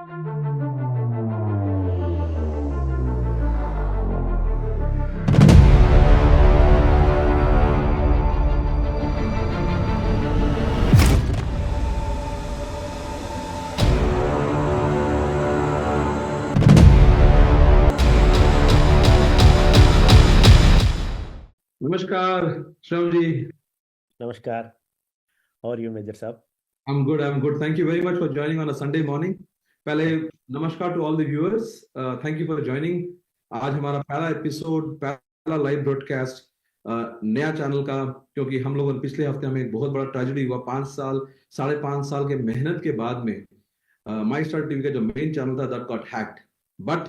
नमस्कार श्रम जी. Namaskar. How are you, Major Saab? I'm good. I'm good. Thank you very much for joining on a Sunday morning. पहले नमस्कार to all the viewers. Thank you for joining. आज हमारा पहला episode, पहला live broadcast नया channel का, क्योंकि हम लोगों ने पिछले हफ्ते हमें एक बहुत बड़ा ट्रेजेडी हुआ. 5.5 साल के मेहनत के बाद में माई स्टार टीवी का जो मेन चैनल था that got hacked. But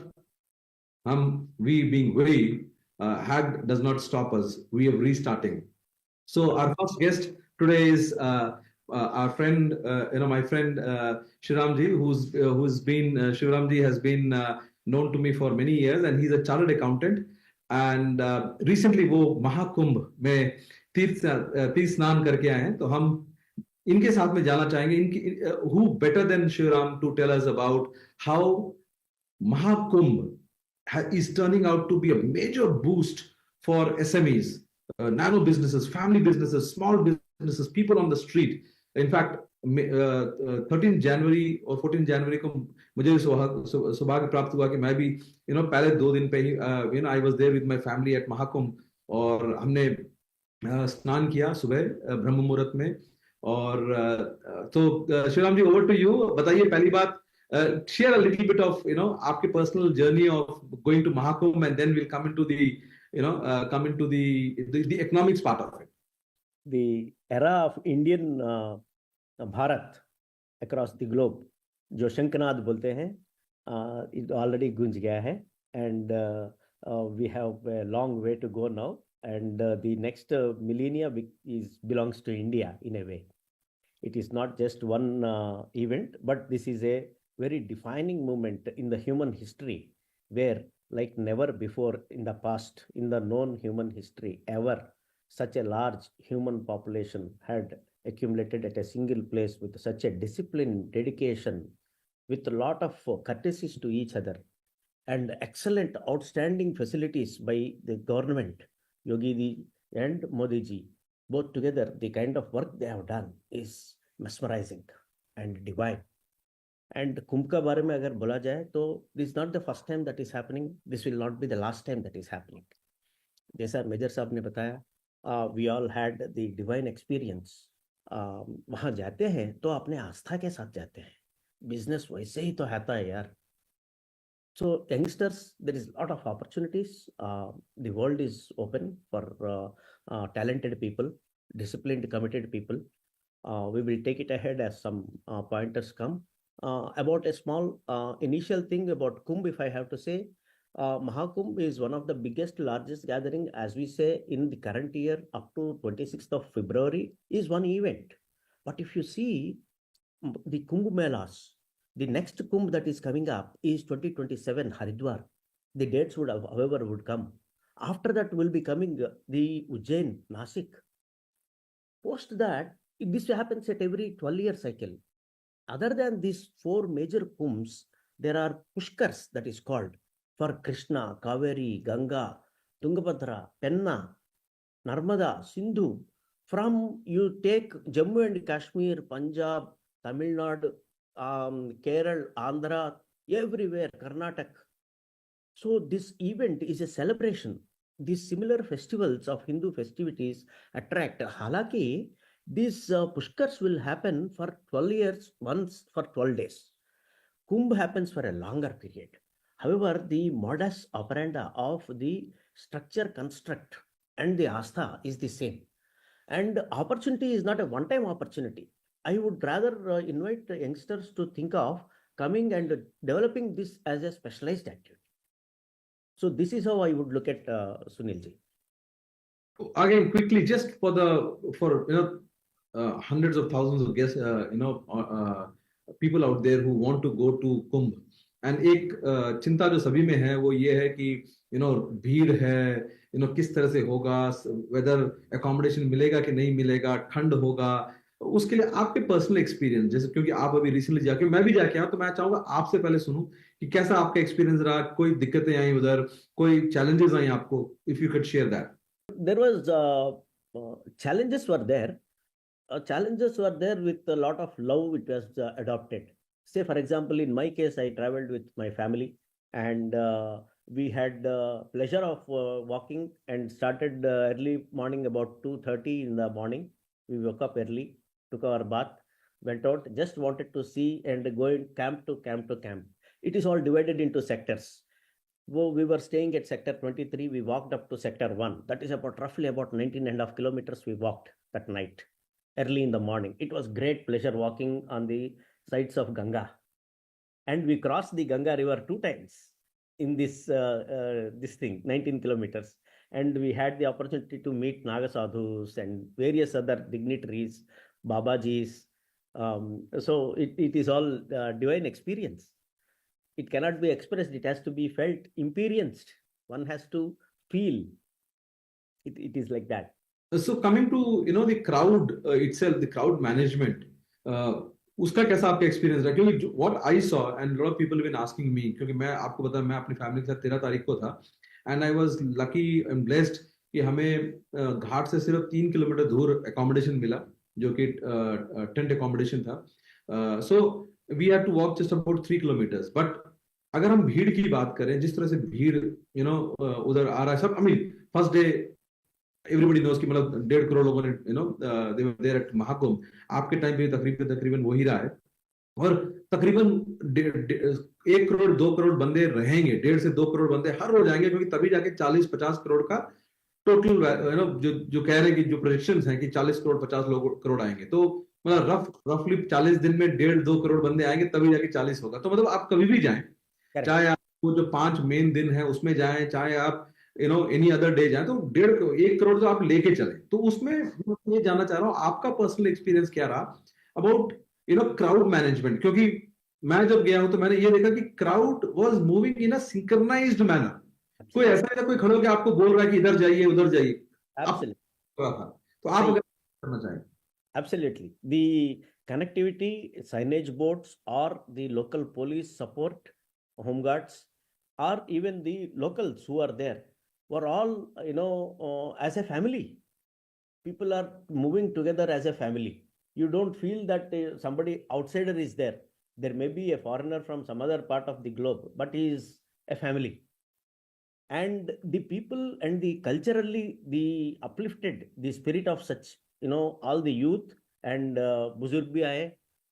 we being very hacked does not stop us. We are restarting. So our first guest today is our friend, my friend SivaRam ji, who's been SivaRam ji has been known to me for many years, and he's a chartered accountant. And recently वो Maha Khumbh में तीर्थ स्नान करके आए हैं. तो हम इनके साथ में जाना चाहेंगे. Who better than SivaRam to tell us about how Maha Khumbh is turning out to be a major boost for SMEs, nano businesses, family businesses, small businesses, people on the street. In fact, 13 January और 14 January को मुझे सौभाग्य प्राप्त हुआ कि मैं भी पहले 2 दिन पे ही I was there with my family at Maha Khumbh, और हमने स्नान किया सुबह ब्रह्म मुहूर्त में. और तो शिवराम जी, ओवर टू यू. बताइए पहली बात, share a little bit of आपके personal journey of going to Maha Khumbh, and then we'll come into the the economics part of it. The era of Indian Bharat across the globe, जो शंखनाद बोलते हैं, it already गूंज गया है, and we have a long way to go now, and the next millennia belongs to India in a way. It is not just one event, but this is a very defining moment in the human history, where like never before in the past, in the known human history ever, such a large human population had accumulated at a single place with such a discipline, dedication, with a lot of courtesies to each other, and excellent, outstanding facilities by the government, Yogi ji and Modi ji. Both together, the kind of work they have done is mesmerizing and divine. And कुंभ का बारे में अगर बोला जाए तो this is not the first time that is happening. This will not be the last time that is happening. जैसा major साहब ने बताया, we all had the divine experience. वहाँ जाते हैं तो अपने आस्था के साथ जाते हैं. बिजनेस वैसे ही तो आता है यार. So youngsters, there is a lot of opportunities. The world is open for talented people, disciplined, committed people. We will take it ahead as some pointers come. About a small initial thing about Kumbh, if I have to say, Maha Khumbh is one of the biggest, largest gathering, as we say, in the current year up to 26th of February is one event. But if you see the Kumbh Melas, the next Kumbh that is coming up is 2027 Haridwar. The dates would have, however, would come. After that will be coming the Ujjain, Nasik. Post that, this happens at every 12-year cycle. Other than these 4 major Kumbhs, there are Pushkars that is called for Krishna, Kaveri, Ganga, Tungabhadra, Penna, Narmada, Sindhu. From you take Jammu and Kashmir, Punjab, Tamil Nadu, Kerala, Andhra, everywhere, Karnataka. So this event is a celebration. These similar festivals of Hindu festivities attract. Halaki, these Pushkars will happen for 12 years, once for 12 days. Kumbh happens for a longer period. However, the modus operandi of the structure construct and the astha is the same. And opportunity is not a one-time opportunity. I would rather invite the youngsters to think of coming and developing this as a specialized activity. So this is how I would look at Sunilji. Again, quickly, just for hundreds of thousands of guests, people out there who want to go to Kumbh. And एक चिंता जो सभी में है वो ये है कि भीड़ है, किस तरह से होगा, whether accommodation मिलेगा कि नहीं मिलेगा, ठंड होगा, उसके लिए आपके पर्सनल एक्सपीरियंस, जैसे क्योंकि आप अभी रिसेंटली जाके, मैं भी जाके आया, तो मैं चाहूंगा आपसे पहले सुनूं कि कैसा आपका एक्सपीरियंस रहा, कोई दिक्कतें आई उधर, कोई चैलेंजेस आई आपको, if you can share that. There was challenges were there. Challenges were there with a lot of love. It was adopted. Say, for example, in my case, I traveled with my family, and we had the pleasure of walking and started early morning about 2:30 in the morning. We woke up early, took our bath, went out, just wanted to see and going camp to camp to camp. It is all divided into sectors. We were staying at sector 23. We walked up to sector 1. That is about roughly about 19.5 kilometers we walked that night, early in the morning. It was great pleasure walking on the sides of Ganga. And we crossed the Ganga River 2 times in this thing, 19 kilometers. And we had the opportunity to meet Nagasadhus and various other dignitaries, Babajis. So it is all divine experience. It cannot be expressed, it has to be felt, experienced. One has to feel. It is like that. So coming to the crowd itself, the crowd management, उसका कैसा आपका experience रहा? क्योंकि what I saw and lot of people been asking me, क्योंकि मैं आपको बता, मैं अपनी फैमिली के साथ 13 तारीख को था, and I was lucky and blessed कि हमें घाट से सिर्फ 3 किलोमीटर दूर अकोमोडेशन मिला, जो कि टेंट अकोमोडेशन था. So we had to walk just about 3 kilometres. But अगर हम भीड़ की बात करें, जिस तरह से भीड़ उधर आ रहा है, सब I mean first day everybody knows कि मतलब 1.5 करोड़ लोगों ने दे वर देयर एट महाकुंभ. आपके टाइम पे तकरीबन वही रहा है, और तकरीबन 1 करोड़ 2 करोड़ बंदे रहेंगे, 1.5 से 2 करोड़ बंदे हर रोज आएंगे, क्योंकि तभी जाके 40-50 करोड़ का टोटल जो कह रहे हैं कि जो प्रोजेक्शंस हैं कि 40 करोड़ 50 करोड़ आएंगे. तो मतलब रफली 40 दिन में 1.5-2 करोड़ बंदे आएंगे, तभी जाके 40 होगा. तो मतलब आप कभी भी जाएं, चाहे आप वो जो 5 मेन दिन है उसमें जाएं, चाहे आप एनी अदर डे जाए, तो 1.5 करोड़ तो आप लेके चले. तो उसमें ये जानना चाह रहा हूँ आपका पर्सनल एक्सपीरियंस क्या रहा अबाउट क्राउड मैनेजमेंट, क्योंकि मैं जब गया हूं तो मैंने ये देखा कि crowd was moving in a synchronised manner. कोई ऐसा नहीं था कोई खड़े होकर आपको बोल रहा है कि इधर जाइए उधर जाइए. तो आप अगर करना चाहें. Absolutely. The connectivity, signage boards, or the local police support, home guards, or even the locals who are there, were all, as a family. People are moving together as a family. You don't feel that somebody outsider is there. There may be a foreigner from some other part of the globe, but he is a family. And the people and the culturally, the uplifted, the spirit of such, all the youth and बुजुर्ग भी आए,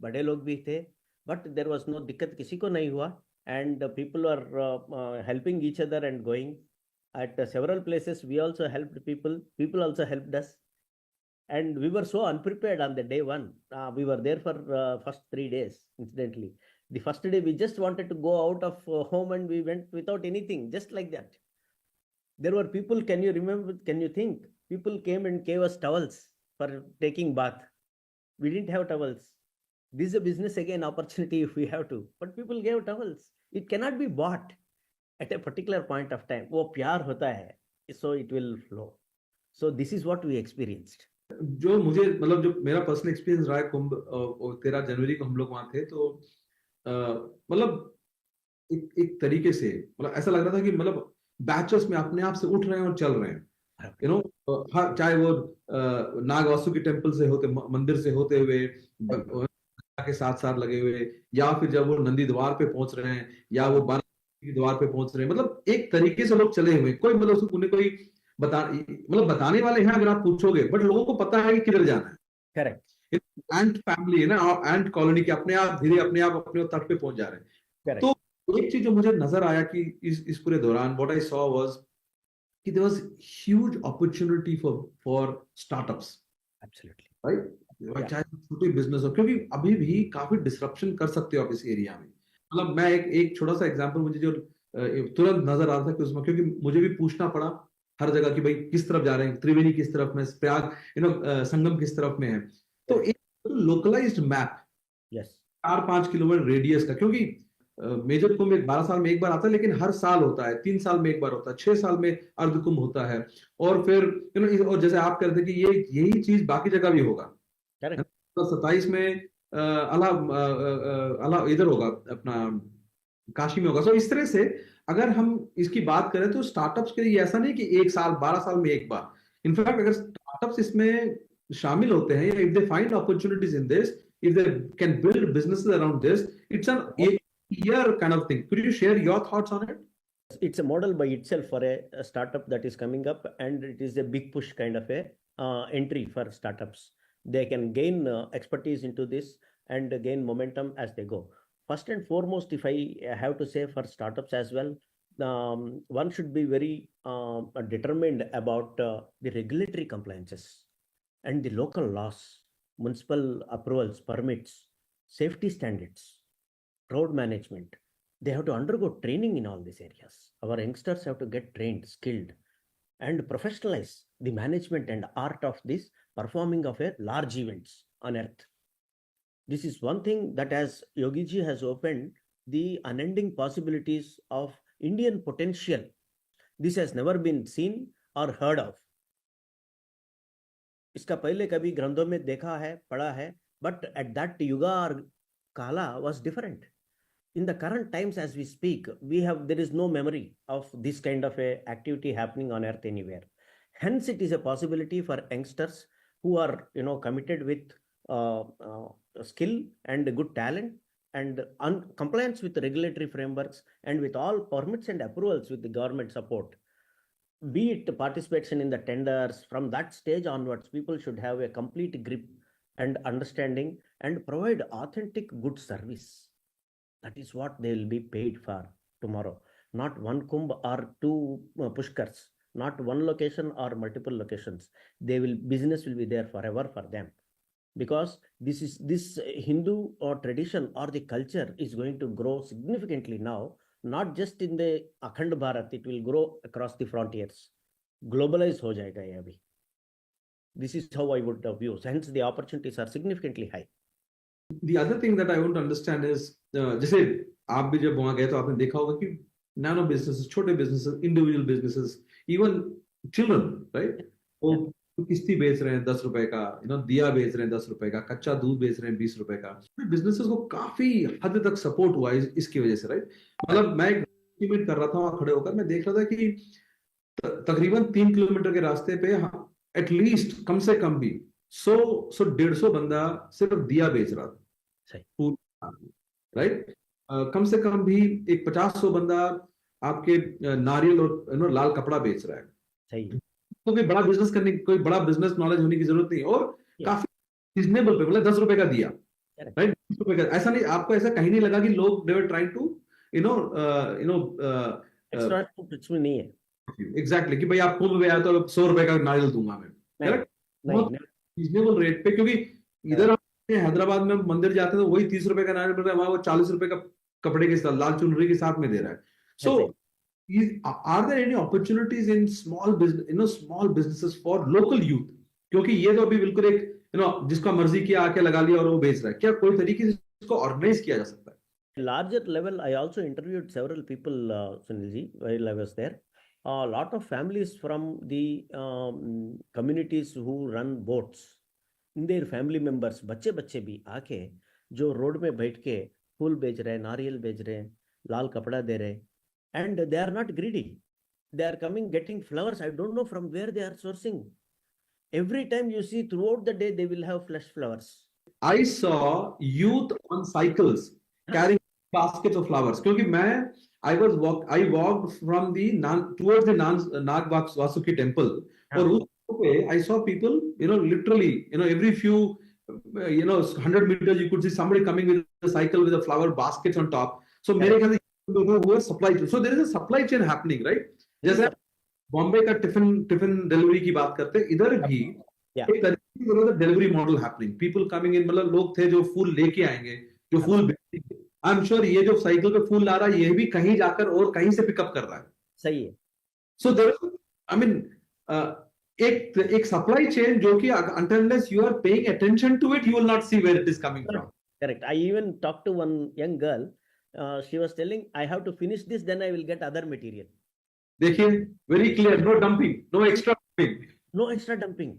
बड़े लोग भी थे, but there was no दिक्कत, किसी को नहीं हुआ. And people are helping each other and going. At several places, we also helped people. People also helped us. And we were so unprepared on the day one. We were there for first 3 days, incidentally. The first day, we just wanted to go out of home, and we went without anything, just like that. There were people, can you think? People came and gave us towels for taking bath. We didn't have towels. This is a business, again, opportunity if we have to. But people gave towels. It cannot be bought at a particular point of time. वो प्यार होता है, so it will flow. So this is what we experienced. जो मुझे मतलब जो मेरा personal experience रहा है कुंभ, 13 जनवरी को हम लोग वहां थे, तो मतलब एक तरीके से मतलब ऐसा लग रहा था कि मतलब बैचेस में अपने आप से उठ रहे हैं और चल रहे हैं. चाहे वो नागवासु के टेम्पल से होते, मंदिर से होते हुए के साथ लगे हुए, या फिर जब वो नंदी द्वार पे पहुंच रहे हैं, या वो बाराणसी द्वार पे पहुंच रहे हैं, मतलब एक तरीके से लोग चले हुए. कोई मतलब उसको कोई बताने वाले हैं अगर आप पूछोगे, बट लोगों को पता है कि किधर जाना है. करेक्ट. एंट फैमिली है ना, एंट कॉलोनी के अपने आप अपने तट पे पहुंच जा रहे हैं. तो एक चीज जो मुझे नजर आया कि इस पूरे दौरान व्हाट आई सॉ वाज कि there was huge opportunity for startups. Absolutely right. चाहे छोटे बिजनेस हो, क्योंकि अभी भी काफी डिसरप्शन कर सकते हो आप इस एरिया में. मतलब मैं एक छोटा सा एग्जांपल मुझे जो तुरंत नजर आ रहा था कि उसमें, क्योंकि मुझे भी पूछना पड़ा हर जगह कि भाई किस तरफ जा रहे हैं, त्रिवेणी किस तरफ में, प्रयाग संगम किस तरफ में है. तो एक लोकलाइज्ड मैप 4-5 किलोमीटर रेडियस का, क्योंकि मेजर कुंभ 12 साल में एक बार आता है, लेकिन हर साल होता है, 3 साल में एक बार होता है, 6 साल में अर्ध कुंभ होता है. और फिर और जैसे आप कहते हैं कि यही चीज बाकी जगह भी होगा. 2027 में अला अला इधर होगा अपना काशी में होगा। सो इस तरह से अगर हम इसकी बात करें तो स्टार्टअप्स के लिए ऐसा नहीं कि 1 साल 12 साल में एक बार, इनफैक्ट अगर स्टार्टअप्स इसमें शामिल होते हैं या if they find opportunities in this, if they can build businesses around this, it's an year kind of thing. Could you share your thoughts on it? It's a model by itself for a startup that is coming up, and it is a big push kind of a entry for startups. They can gain expertise into this and gain momentum as they go. First and foremost, if I have to say for startups as well, one should be very determined about the regulatory compliances and the local laws, municipal approvals, permits, safety standards, road management. They have to undergo training in all these areas. Our youngsters have to get trained, skilled, and professionalize the management and art of this performing of a large events on earth. This is one thing that, as Yogi ji has opened the unending possibilities of Indian potential. This has never been seen or heard of. इसका पहले कभी ग्रंथों में देखा है, पढ़ा है, but at that yuga or kala was different. In the current times as we speak, there is no memory of this kind of a activity happening on earth anywhere. Hence, it is a possibility for youngsters who are committed with skill and good talent and compliance with the regulatory frameworks and with all permits and approvals with the government support. Be it participation in the tenders, from that stage onwards, people should have a complete grip and understanding and provide authentic good service. That is what they will be paid for tomorrow. Not one kumbh or two pushkars, not one location or multiple locations. Business will be there forever for them, because this Hindu or tradition or the culture is going to grow significantly now. Not just in the Akhand Bharat, it will grow across the frontiers. Globalize ho jayega ye abhi. This is how I would view. Hence, the opportunities are significantly high. The other thing that I want to understand is, जैसे आप भी जब वहां गए तो आपने देखा होगा कि नैनो बिजनेसेस, छोटे businesses, individual businesses, even children, right, वो किस्ती बेच रहे हैं 10 रुपए का, दिया बेच रहे हैं 10 रुपए का, कच्चा दूध बेच रहे हैं 20 रुपए का। बिजनेसेस को काफी हद तक सपोर्ट हुआ इसकी वजह से, राइट। मतलब मैं एस्टिमेट कर रहा था वहां खड़े होकर, मैं देख रहा था कि तकरीबन 3 किलोमीटर के रास्ते पे एटलीस्ट कम से कम भी 100-150 बंदा सिर्फ दिया बेच रहा था, राइट। कम से कम भी एक 50-100 बंदा आपके नारियल और लाल कपड़ा बेच रहा है। सही। तो कोई बड़ा बिजनेस करने, कोई बड़ा बिजनेस नॉलेज होने की जरूरत नहीं, और काफी रिजनेबल पे, मतलब 10 रुपए का दिया, राइट, 20 रुपए का। ऐसा नहीं, आपको ऐसा कहीं नहीं लगा कि लोग दे वर ट्राइंग टू एक्स्ट्रा कुछ भी नहीं है। एग्जैक्टली, कि भाई आप कुंभ में आए तो 100 रुपए का नारियल दूंगा मैं, करेक्ट, रीजनेबल रेट पे। क्योंकि इधर हैदराबाद में मंदिर जाते हैं तो वही 30 रुपए का नारियल मिल रहा है, वहां वो 40 रुपए का कपड़े के साथ, लाल चुनरी के साथ में दे रहा है। So are there any opportunities in small business, small businesses for local youth? क्योंकि ये तो अभी बिल्कुल एक जिसका मर्जी किया आके लगा लिया और वो बेच रहा है। क्या कोई तरीके से इसको ऑर्गेनाइज किया जा सकता है? Larger level, I also interviewed several people, Sunilji, while I was there. A lot of families from the communities who run boats, their family members, बच्चे भी आके जो रोड में बैठ के फूल बेच रहे हैं, नारियल बेच रहे हैं, लाल कपड़ा दे रहे हैं, and they are not greedy. They are coming, getting flowers. I don't know from where they are sourcing. Every time you see throughout the day, they will have fresh flowers. I saw youth on cycles carrying baskets of flowers. क्योंकि I walked from the towards the Nag Vasuki temple. और उस पे I saw people, literally, every few, 100 meters you could see somebody coming with a cycle with a flower baskets on top. So मेरे ख्याल से वो supply chain. So there is a supply chain happening, right? जैसे बॉम्बे का tiffin delivery की बात करते हैं, इधर भी एक तरीके की delivery model happening, people coming in, मतलब लोग थे जो फूल लेके आएंगे, जो फूल बेचेंगे। आई एम श्योर ये जो साइकिल पे फूल ला रहा है, ये भी कहीं जाकर और कहीं से पिकअप कर रहा है। सही है। सो देयर, आई मीन, एक सप्लाई चेन जो कि until unless you are paying attention to it, you will not see where it is coming from. Correct. I even talked to one young girl. She was telling, I have to finish this, then I will get other material. देखिए, very clear, no dumping, no extra dumping. No extra dumping.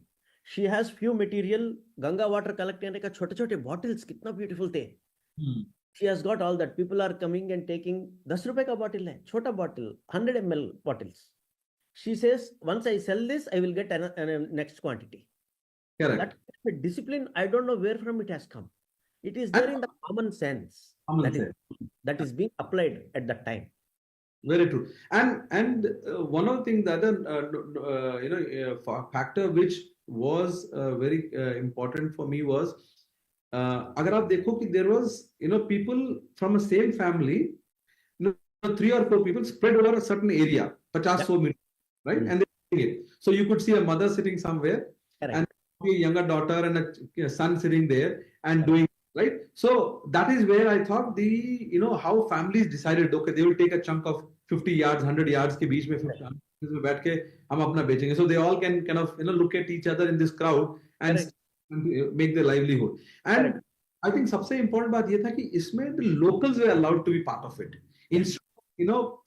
She has few material, Ganga water collect करने का छोटे छोटे bottles कितना beautiful थे. She has got all that. People are coming and taking 10 रुपए का bottle है, छोटा bottle, 100 ml bottles. She says, once I sell this, I will get next quantity. Correct. That discipline, I don't know where from it has come. It is there in the common sense. That is being applied at that time. Very true. And one of the things, the other factor which was very important for me was, अगर आप देखो कि there was people from the same family, 3 or 4 people spread over a certain area, 50-100 meters, right? And they it. So you could see a mother sitting somewhere, and a younger daughter and a son sitting there and doing, right? So that is where I thought how families decided, okay, they will take a chunk of 50 yards, 100 yards के बीच में 50 में बैठ के हम अपना बेचेंगे. So they all can kind of look at each other in this crowd and make their livelihood. And I think सबसे important बात ये था कि इसमें the locals were allowed to be part of it instead of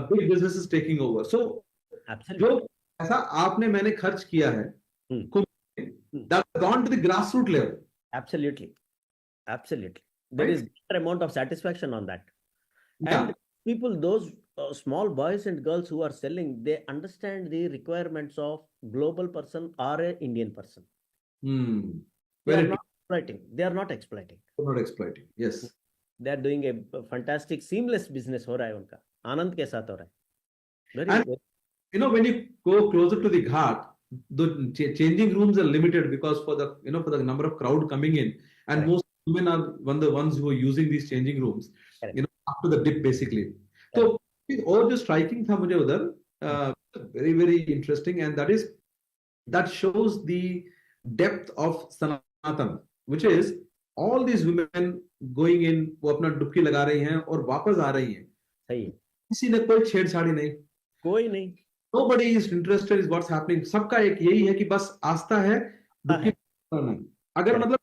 big businesses taking over. So जो ऐसा आपने मैंने खर्च किया है that has gone to the grassroots level. Absolutely. There is great amount of satisfaction on that. And people, those small boys and girls who are selling, they understand the requirements of global person or an Indian person. They are not exploiting. Yes. They are doing a fantastic seamless business हो रहा है उनका, आनंद के साथ हो रहा है. When you go closer to the ghat, the changing rooms are limited because for the for the number of crowd coming in, and most women are the ones who are using these changing rooms. After the dip basically. So all the striking tha mujhe udhar very very interesting, and that shows the depth of Sanatan, which is all these women going in, वो अपना डुबकी लगा रही हैं और वापस आ रही हैं. सही है. किसी ने कोई छेड़छाड़ी नहीं. कोई नहीं. Nobody is interested in what's happening. सबका एक यही है कि बस आस्था है, डुबकी करना. अगर मतलब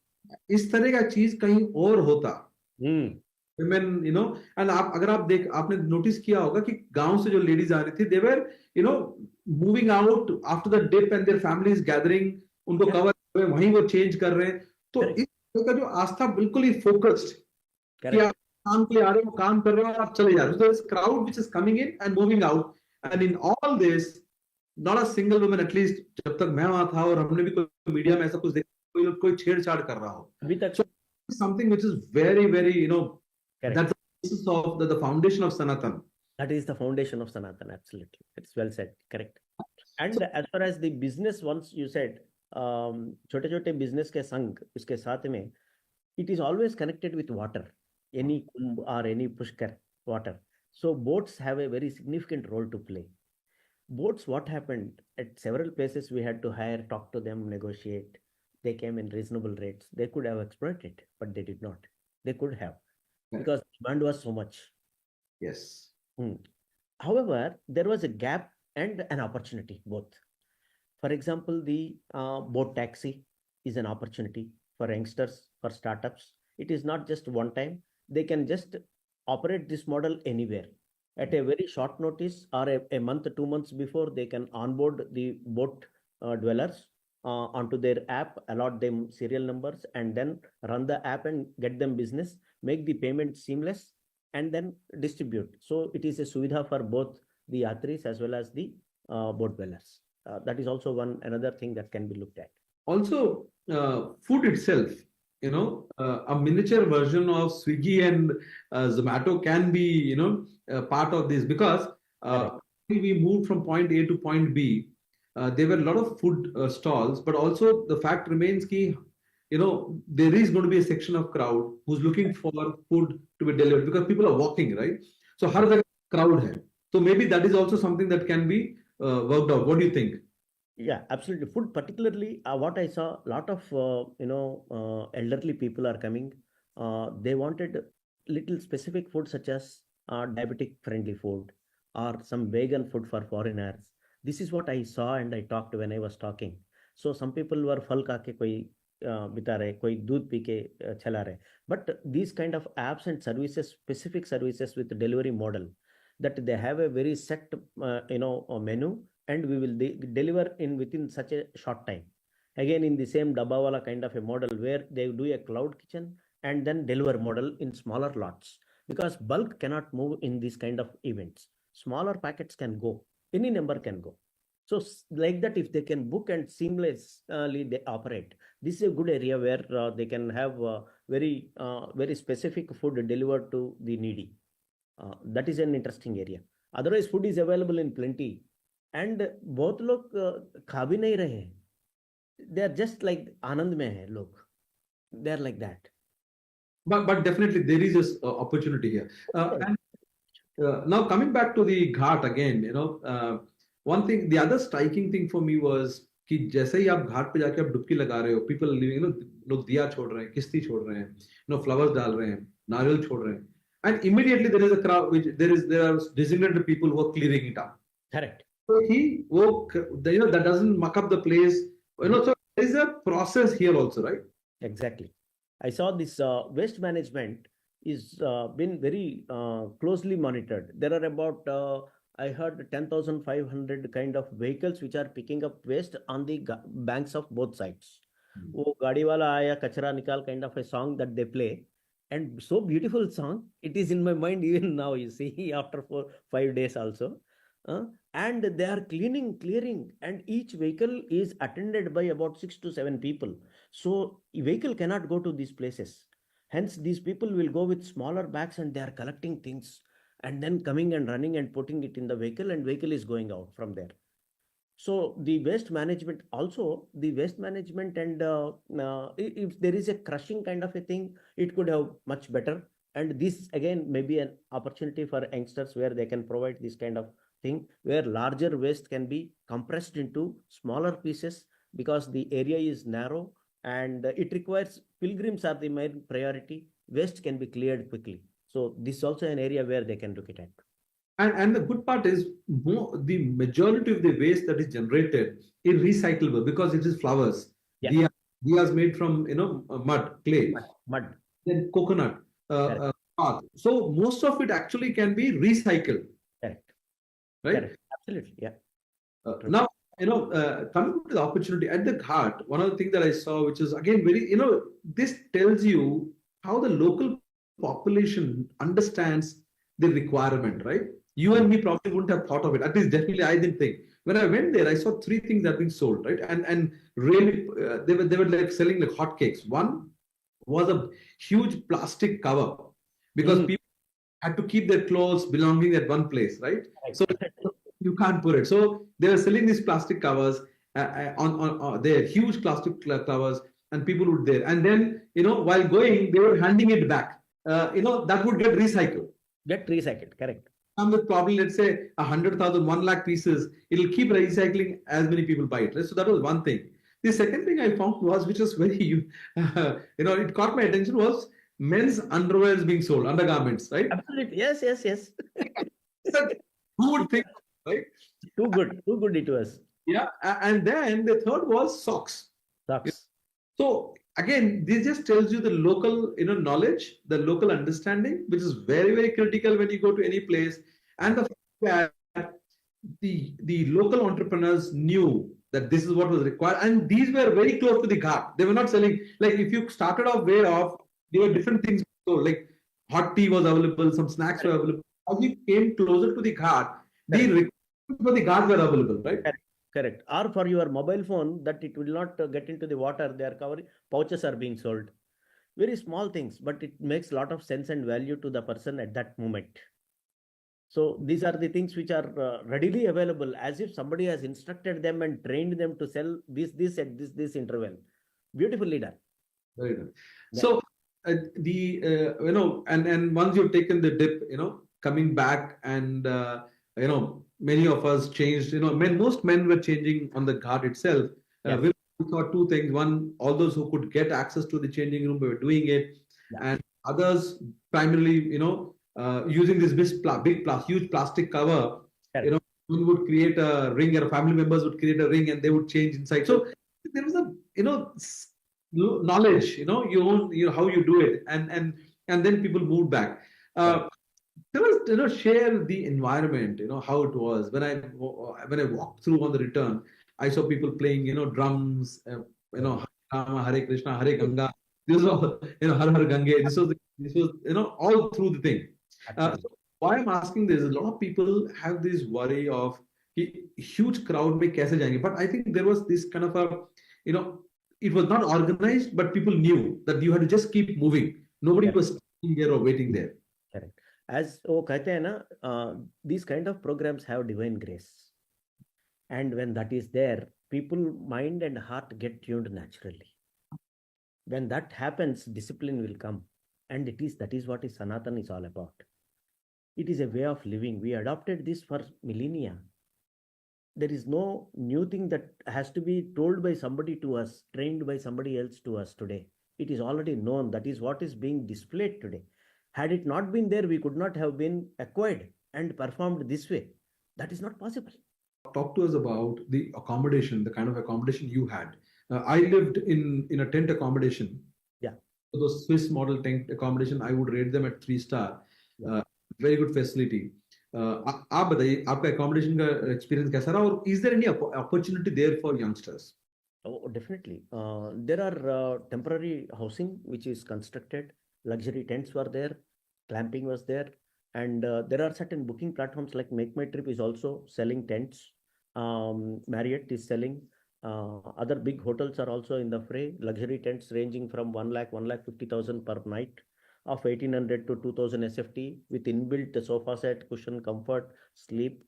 इस तरह का चीज कहीं और होता, women, and अगर आपने नोटिस किया होगा कि गांव से जो लेडीज आ रही थी, they were moving out after the dip and their families gathering, उनको कवर कर रहे हैं, वहीं वो चेंज कर रहे हैं. तो इस तरह का जो आस्था बिल्कुल ही फोकस्ड कि आप काम के लिए आ रहे हो, काम कर रहे हो और आप चले जा रहे हो. So this crowd which is coming in and moving out, and in all this not a single woman, at least जब तक मैं वहां था और हमने भी कोई मीडिया में ऐसा कुछ देखा कोई छेड़छाड़ कर रहा हो. अभी तक. So something which is very very that's the basis of the foundation of Sanatan. That is the foundation of Sanatan. Absolutely, it's well said. Correct. And as far as the business, once you said छोटे छोटे business के संग उसके साथ में, it is always connected with water, any kumbh or any pushkar, water. So boats have a very significant role to play. Boats, what happened at several places, we had to hire, talk to them, negotiate. They came in reasonable rates. They could have exploited, but they did not. They could have, because demand was so much. Yes. However, there was a gap and an opportunity, both. For example, the boat taxi is an opportunity for youngsters, for startups. It is not just one time. They can just operate this model anywhere. At a very short notice or a month, 2 months before, they can onboard the boat dwellers onto their app, allot them serial numbers, and then run the app and get them business, make the payment seamless, and then distribute. So it is a suvidha for both the yatris as well as the boat dwellers. That is also another thing that can be looked at. Also, food itself, a miniature version of Swiggy and Zomato can be, part of this, because we moved from point A to point B. There were a lot of food stalls, but also the fact remains that, there is going to be a section of crowd who's looking for food to be delivered, because people are walking, right? So, har jagah crowd hai. So maybe that is also something that can be worked out. What do you think? Yeah, absolutely. Food, particularly, what I saw, a lot of elderly people are coming. They wanted little specific food, such as diabetic friendly food or some vegan food for foreigners. This is what I saw and I talked when I was talking. So some people were फल खा के कोई बिता रहे, कोई दूध P के चला रहे. But these kind of apps and services, specific services with delivery model, that they have a very set menu, and we will deliver within such a short time. again in the same Dabbawala kind of a model where they do a cloud kitchen and then deliver model in smaller lots, because bulk cannot move in these kind of events. Smaller packets can go, any number can go. So like that, if they can book and seamlessly they operate, this is a good area where they can have very specific food delivered to the needy. That is an interesting area. Otherwise, food is available in plenty, and बहुत लोग खा भी नहीं रहे हैं. They are just like आनंद में है लोग. They are like that. But definitely there is this opportunity here. And now coming back to the ghat again, one thing, the other striking thing for me was कि जैसे ही आप घाट पे जाके आप डुबकी लगा रहे हो, people living, लोग दिया छोड़ रहे हैं, किश्ती छोड़ रहे हैं, flowers डाल रहे हैं, नारियल छोड़ रहे हैं, and immediately there is a crowd, which there are designated people who are clearing it up. Correct. So that doesn't muck up the place. So there is a process here also, right? Exactly. I saw this waste management is been very closely monitored. There are about I heard 10,500 kind of vehicles which are picking up waste on the banks of both sides. वो गाड़ी वाला आया कचरा निकाल kind of a song that they play, and so beautiful song. It is in my mind even now. You see, after 4-5 days also. And they are clearing, and each vehicle is attended by about 6 to 7 people. So a vehicle cannot go to these places. Hence, these people will go with smaller bags and they are collecting things and then coming and running and putting it in the vehicle, and vehicle is going out from there. So the waste management and if there is a crushing kind of a thing, it could have much better. And this again may be an opportunity for youngsters where they can provide this kind of thing, where larger waste can be compressed into smaller pieces, because the area is narrow and it requires, pilgrims are the main priority. Waste can be cleared quickly. So this is also an area where they can look at it. And the good part is the majority of the waste that is generated is recyclable because it is flowers. Yeah. Diyas made from mud, clay, mud, then coconut. So most of it actually can be recycled. Correct. Right? Correct. Absolutely. Yeah. Now, coming to the opportunity at the Ghat, one of the things that I saw, which is again very, this tells you how the local population understands the requirement, right? You and me probably wouldn't have thought of it. At least definitely I didn't think. When I went there, I saw 3 things that have been sold, right? And really, they were like selling like hotcakes. One was a huge plastic cover, because people had to keep their clothes belonging at one place, right? So you can't put it. So they were selling these plastic covers on there, huge plastic covers, and people would there. And then, while going, they were handing it back. That would get recycled. Correct. And with probably, let's say, 100,000, 1 lakh pieces, it'll keep recycling as many people buy it. Right? So that was one thing. The second thing I found was, which was very, it caught my attention, was men's underwear is being sold, undergarments, right? Absolutely. Yes. So, who would think, right? Too good it was. Yeah. And then the third was socks. So again, this just tells you the local, knowledge, the local understanding, which is very, very critical when you go to any place. And the fact that the local entrepreneurs knew that this is what was required. And these were very close to the Ghat. They were not selling, like if you started off way off, there were different things. So like hot tea was available, some snacks were available. As you came closer to the Ghat, the requirements for the Ghat were available, right? Correct. Or for your mobile phone, that it will not get into the water, they are covering, pouches are being sold. Very small things, but it makes a lot of sense and value to the person at that moment. So these are the things which are readily available, as if somebody has instructed them and trained them to sell this at this interval. Beautifully done. Very good. Yeah. So and once you've taken the dip, coming back and many of us changed. Most men were changing on the Ghat itself. We thought 2 things. One, all those who could get access to the changing room were doing it, and others primarily, using this huge plastic cover. One would create a ring, or family members would create a ring, and they would change inside. So there was a knowledge, how you do it, and then people moved back. Tell us, share the environment, how it was. When I walked through on the return, I saw people playing, drums, Rama, Hare Krishna, Hare Ganga. This was all, Har Har Gange. This was all through the thing. So why I'm asking this is a lot of people have this worry of huge crowd में कैसे जाएंगे. But I think there was this kind of a, it was not organized, but people knew that you had to just keep moving. Nobody was sitting there or waiting there. Correct. As वो कहते हैं ना, these kind of programs have divine grace, and when that is there, people mind and heart get tuned naturally. When that happens, discipline will come, and that is what Sanatan is all about. It is a way of living. We adopted this for millennia. There is no new thing that has to be told by somebody to us, trained by somebody else to us today. It is already known. That is what is being displayed today. Had it not been there, we could not have been acquired and performed this way. That is not possible. Talk to us about the accommodation, the kind of accommodation you had. I lived in a tent accommodation. Yeah. So those Swiss model tent accommodation, I would rate them at 3-star. Very good facility. आप बताइए आपका accommodation का experience कैसा रहा और is there any opportunity there for youngsters? Oh, definitely. There are temporary housing which is constructed. Luxury tents were there. Clamping was there. And there are certain booking platforms like Make My Trip is also selling tents. Marriott is selling. Other big hotels are also in the fray. Luxury tents ranging from 1 lakh, 1,50,000 per night, of 1,800 to 2,000 SFT with inbuilt sofa set, cushion, comfort, sleep,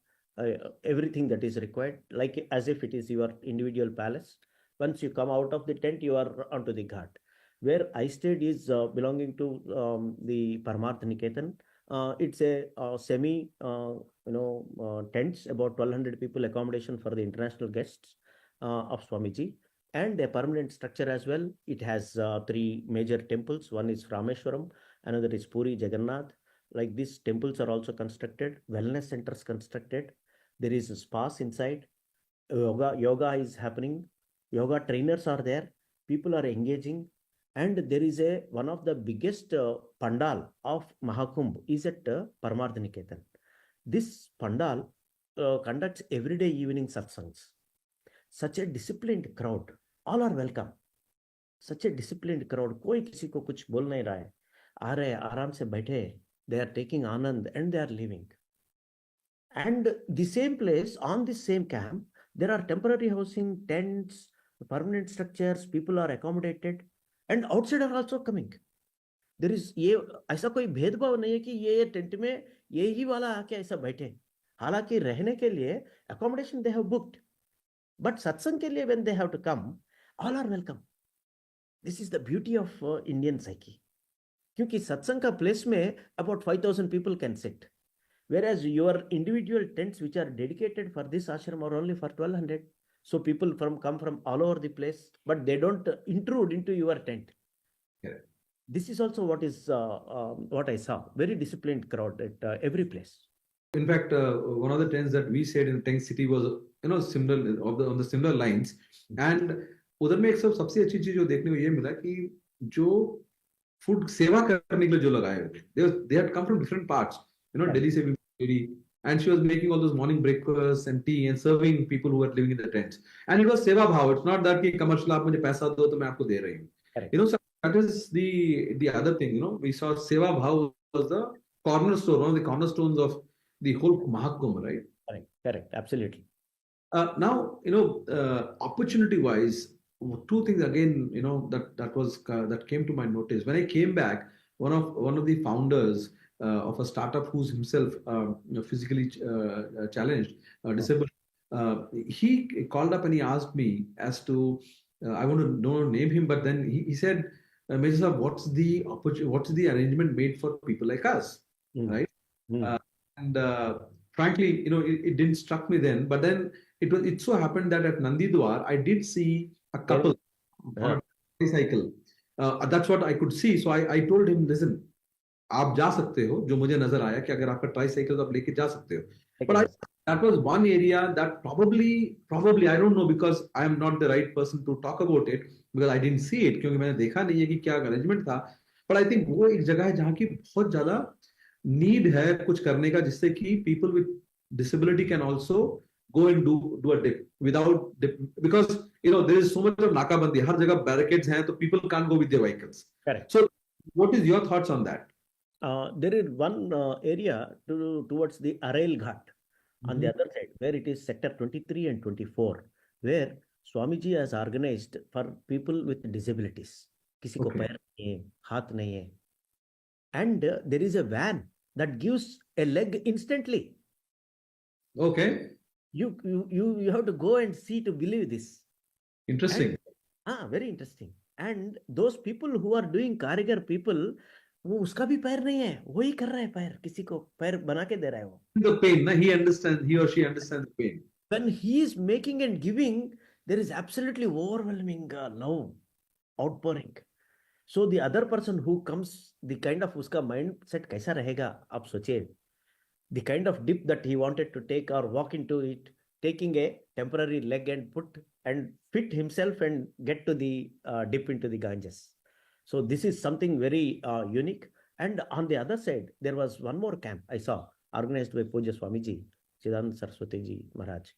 everything that is required, like as if it is your individual palace. Once you come out of the tent, you are onto the ghat. Where I stayed is belonging to the Parmarth Niketan. It's a semi, tents, about 1,200 people accommodation for the international guests of Swamiji, and a permanent structure as well. It has 3 major temples. One is Rameshwaram, another is Puri Jagannath. Like these temples are also constructed, wellness centers constructed. There is a spas inside. Yoga is happening. Yoga trainers are there. People are engaging. And there is one of the biggest pandal of Maha Khumbh is at Paramarth Niketan. This pandal conducts everyday evening satsangs. Such a disciplined crowd. All are welcome. Such a disciplined crowd. कोई किसी को कुछ बोल नहीं रहा है. आ रहे आराम से बैठे. They are taking anand and they are leaving. And the same place, on this same camp, there are temporary housing, tents, permanent structures. People are accommodated. And outside are also coming. There is ये ऐसा कोई भेदभाव नहीं है कि ये tent में ये ही वाला आके ऐसा बैठे. हालांकि रहने के लिए accommodation they have booked, but satsang के लिए when they have to come, all are welcome. This is the beauty of Indian psyche. क्योंकि सत्संग का place में about 5,000 people can sit, whereas your individual tents which are dedicated for this ashram are only for 1,200. So people come from all over the place, but they don't intrude into your tent. Yeah. This is also what I saw. Very disciplined crowd at every place. In fact, one of the tents that we stayed in Tank City was similar on the similar lines. And उधर में एक सबसे अच्छी चीज जो देखने को ये मिला कि जो food सेवा करने के लिए जो लगाए they had come from different parts. Delhi se lady. And she was making all those morning breakfasts and tea and serving people who were living in the tents. And it was seva bhav. It's not that ki commercial aap mujhe paisa do to main aapko de rahi hu. So that is the other thing. We saw seva bhav was the cornerstone, one of the cornerstones of the whole Maha Khumbh, right? Correct. Absolutely. Now, opportunity wise, 2 things again, that came to my notice. When I came back, one of the founders of a startup who's himself physically challenged, disabled, he called up and he asked me as to, I want to name him, but then he said, Major Sahab, what's the arrangement made for people like us, right? And frankly, it didn't struck me then, but then it so happened that at Nandidwar, I did see a couple on a tricycle. That's what I could see. So I told him, listen, आप जा सकते हो, जो मुझे नजर आया कि अगर आपका ट्राइसाइकिल आप लेके जा सकते हो. But that was one area that probably I don't know, because I am not the right person to talk about it, because I didn't see it, क्योंकि मैंने देखा नहीं है कि क्या अरेंजमेंट था. But I think वो एक जगह है जहाँ की बहुत ज्यादा नीड है कुछ करने का, जिससे कि people with disability can also go and do a dip. without because there is so much of nakabandi. Har jagah barricades hain, so people can't go with their vehicles. Correct. So, what is your thoughts on that? There is one area towards the Arail Ghat on the other side, where it is sector 23 and 24, where Swamiji has organized for people with disabilities. Kisi ko pair nahi hai, haath nahi hai. And there is a van that gives a leg instantly. Okay. You have to go and see to believe this. Interesting. Very interesting. And those people who are doing कारीगर people, वो उसका भी पैर नहीं है, वही कर रहा है पैर, किसी को पैर बना के दे रहा है वो. The pain, na? He or she understands the pain. When he is making and giving, there is absolutely overwhelming love outpouring. So the other person who comes, the kind of उसका mindset कैसा रहेगा, आप सोचिए. The kind of dip that he wanted to take or walk into it, taking a temporary leg and put and fit himself and get to the dip into the Ganges. So this is something very unique. And on the other side, there was one more camp I saw organized by Puja Swamiji, Chidanand Saraswati Ji Maharaj,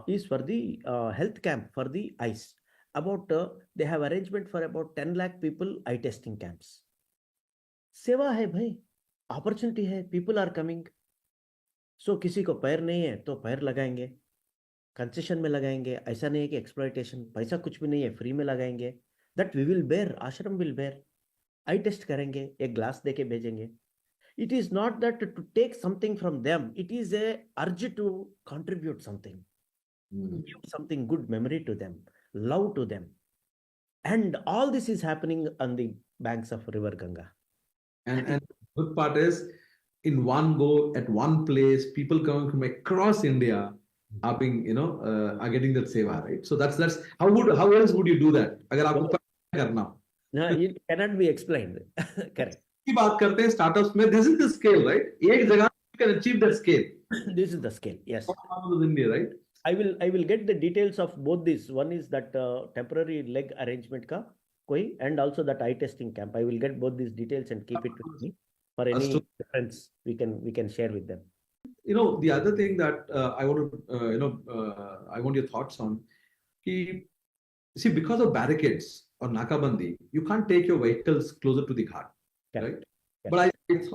is for the health camp for the eyes. About they have arrangement for about 10 lakh people eye testing camps. Seva hai bhai, opportunity hai, people are coming. So किसी को पैर नहीं है तो पैर लगाएंगे, concession में लगाएंगे. ऐसा नहीं है कि एक्सप्लॉइटेशन, पैसा कुछ भी नहीं है, फ्री में लगाएंगे. That we will bear, आश्रम will bear. आई टेस्ट करेंगे, एक ग्लास देके भेजेंगे. It is not that to take something from them. It is a urge to contribute something, give something good memory to them, love to them. And all this is happening on the banks of River Ganga. And the good part is, in one go, at one place, people coming from across India are being, are getting that seva, right? So that's how else would you do that? Agar aapko karna. No, it cannot be explained. Correct. की बात करते हैं startups में, this is the scale, right? एक जगह you can achieve that scale. This is the scale, yes. Of India, right? I will get the details of both these. One is that temporary leg arrangement ka koi, and also that eye testing camp. I will get both these details and keep it with me for any reference we can share with them. The other thing that I want to I want your thoughts on. See, because of barricades or nakabandi, you can't take your vehicles closer to the ghat. Right? But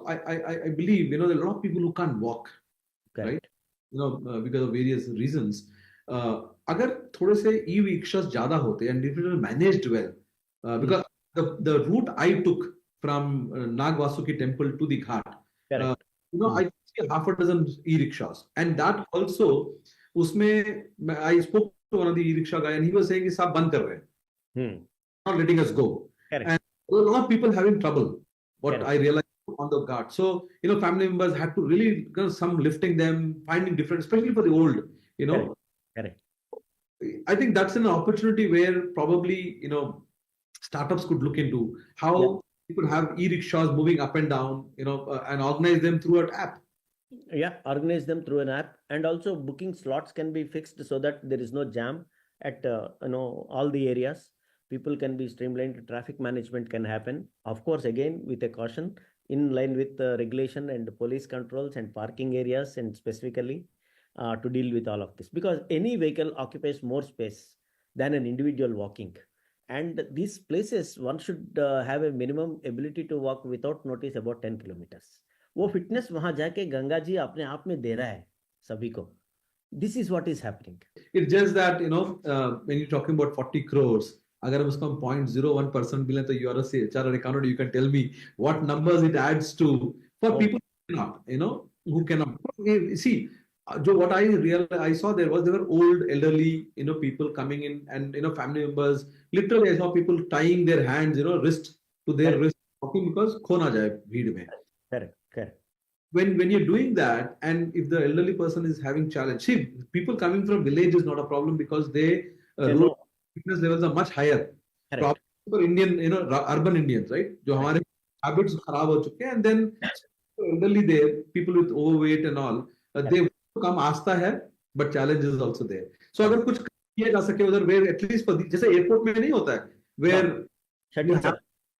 I believe there are a lot of people who can't walk, right? Because of various reasons. अगर थोड़े से e-rickshaws ज़्यादा होते and if it was managed well, because the route I took from Nagvasuki temple to the ghat, I see half a dozen e-rickshaws, and that also उसमें I spoke to one of the e-rickshaw guy and he was saying कि सब बंद कर रहे हैं, not letting us go, and there were a lot of people having trouble. What I realized on the ghat. So, family members had to really, some lifting them, finding different, especially for the old, Correct. I think that's an opportunity where probably, startups could look into how you could have e-rickshaws moving up and down, and organize them through an app. Yeah, organize them through an app, and also booking slots can be fixed so that there is no jam at, all the areas. People can be streamlined, traffic management can happen. Of course, again, with a caution, in line with the regulation and police controls and parking areas, and specifically to deal with all of this. Because any vehicle occupies more space than an individual walking. And these places, one should have a minimum ability to walk without notice about 10 kilometers. वो fitness वहाँ जाके गंगा जी अपने आप में दे रहा है सभी को. This is what is happening. It's just that, when you're talking about 40 crores, अगर हम उसको 0.01% भी लें तो you are a chartered accountant, you can tell me what numbers it adds to for people who cannot. See, what I saw there were old, elderly, people coming in, and family members. Literally, I saw people tying their hands, wrist to their wrist, walking because खो ना जाए भीड़ में. Correct. When you're doing that, and if the elderly person is having challenge, see, people coming from village is not a problem because they fitness levels are much higher. Problem for Indian, urban Indians, right? जो हमारे habits खराब हो चुके हैं, and then elderly there, people with overweight and all, they come आस्था है, but challenge is also there. So अगर कुछ किया जा सके उधर, where at least for जैसे airport में नहीं होता है, where you have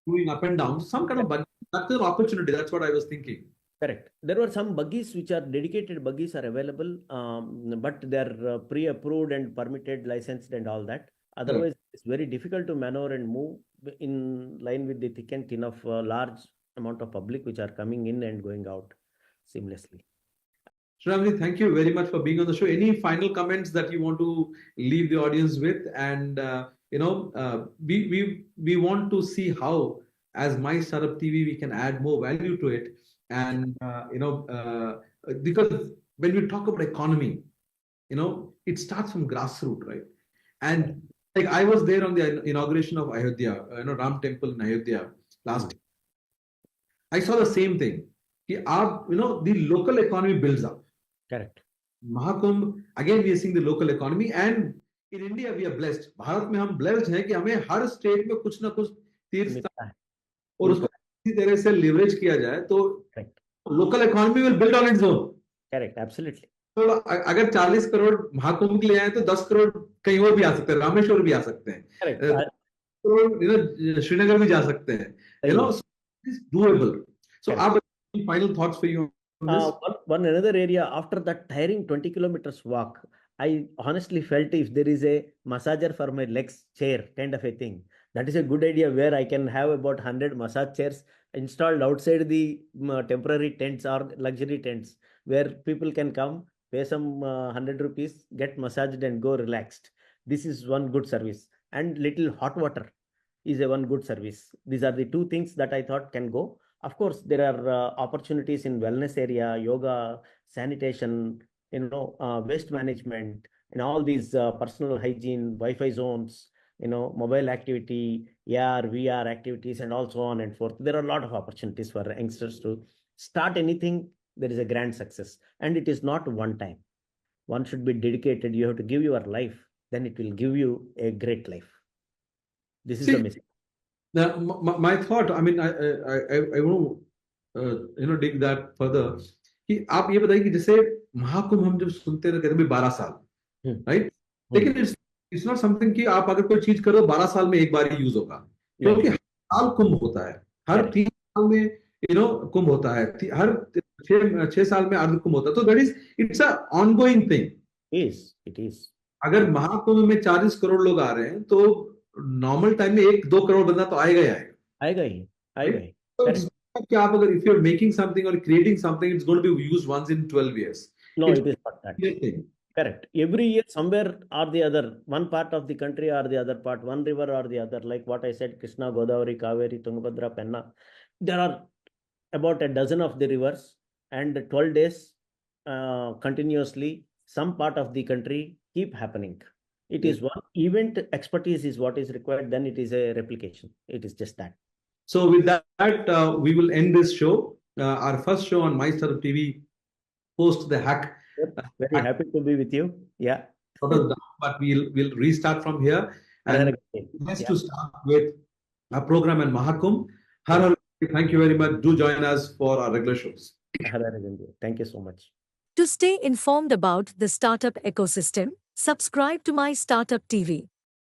doing up and down, some kind of budget, that's an opportunity. That's what I was thinking. Correct. There were some buggies which are dedicated buggies are available, but they're pre-approved and permitted, licensed, and all that. Otherwise, it's very difficult to maneuver and move in line with the thick and thin of large amount of public which are coming in and going out seamlessly. Shravani, thank you very much for being on the show. Any final comments that you want to leave the audience with? And we want to see how, as My Startup TV, we can add more value to it. And because when we talk about economy, it starts from grassroots, right? And like I was there on the inauguration of Ayodhya, Ram Temple in Ayodhya last year. I saw the same thing. The local economy builds up. Correct. Maha Khumbh, again, we are seeing the local economy, and in India we are blessed. Bharat में हम blessed हैं कि हमें हर state में कुछ ना कुछ तीर्थ और उसको इसी तरह से leverage किया जाए तो local economy will build on its own. Correct, absolutely. तो अगर 40 करोड़ महाकुंभ के लिए आए तो 10 करोड़ कहीं और भी आ सकते हैं, रामेश्वर भी आ सकते हैं, श्रीनगर भी जा सकते हैं. So it's doable. So आप final thoughts for you. One another area after that tiring 20 kilometers walk, I honestly felt if there is a massager for my legs chair kind of a thing, that is a good idea where I can have about 100 massage chairs installed outside the temporary tents or luxury tents where people can come, pay some 100 rupees, get massaged and go relaxed. This is one good service. And little hot water is a one good service. These are the two things that I thought can go. Of course, there are opportunities in wellness area, yoga, sanitation, waste management, and all these personal hygiene, Wi-Fi zones, mobile activity, AR, VR activities, and also on and forth. There are a lot of opportunities for youngsters to start anything. There is a grand success, and it is not one time. One should be dedicated. You have to give your life, then it will give you a great life. This is the message. Now, my thought, I mean, I want to dig that further. कि आप ये बताइए कि जैसे महाकुंभ हम जब सुनते हैं तो कहते हैं 12 साल, right? लेकिन it's not something कि आप अगर कोई चीज करो 12 साल में एक बार ही यूज होगा, क्योंकि हर साल कुंभ होता है, हर 3 साल में कुंभ होता है, हर 6 साल में अर्ध कुंभ होता है. तो that is, it's a ongoing thing. It is. अगर महाकुंभ में 40 करोड़ लोग आ रहे हैं तो नॉर्मल टाइम में 1-2 करोड़ बंदा तो आएगा ही. तो क्या आप अगर if you're making something or creating something, it's going to be used once in 12 years. No, it is not that. Correct. Every year, somewhere or the other, one part of the country or the other part, one river or the other, like what I said, Krishna, Godavari, Kaveri, Tungabhadra, Penna. There are about a dozen of the rivers, and 12 days continuously, some part of the country keep happening. It is one event, expertise is what is required, then it is a replication. It is just that. So with that, we will end this show. Our first show on My Startup TV, post the hack. Very happy to be with you. Yeah. But we'll restart from here. And let's to start with our program and Maha Khumbh. Thank you very much. Do join us for our regular shows. Thank you so much. To stay informed about the startup ecosystem, subscribe to My Startup TV.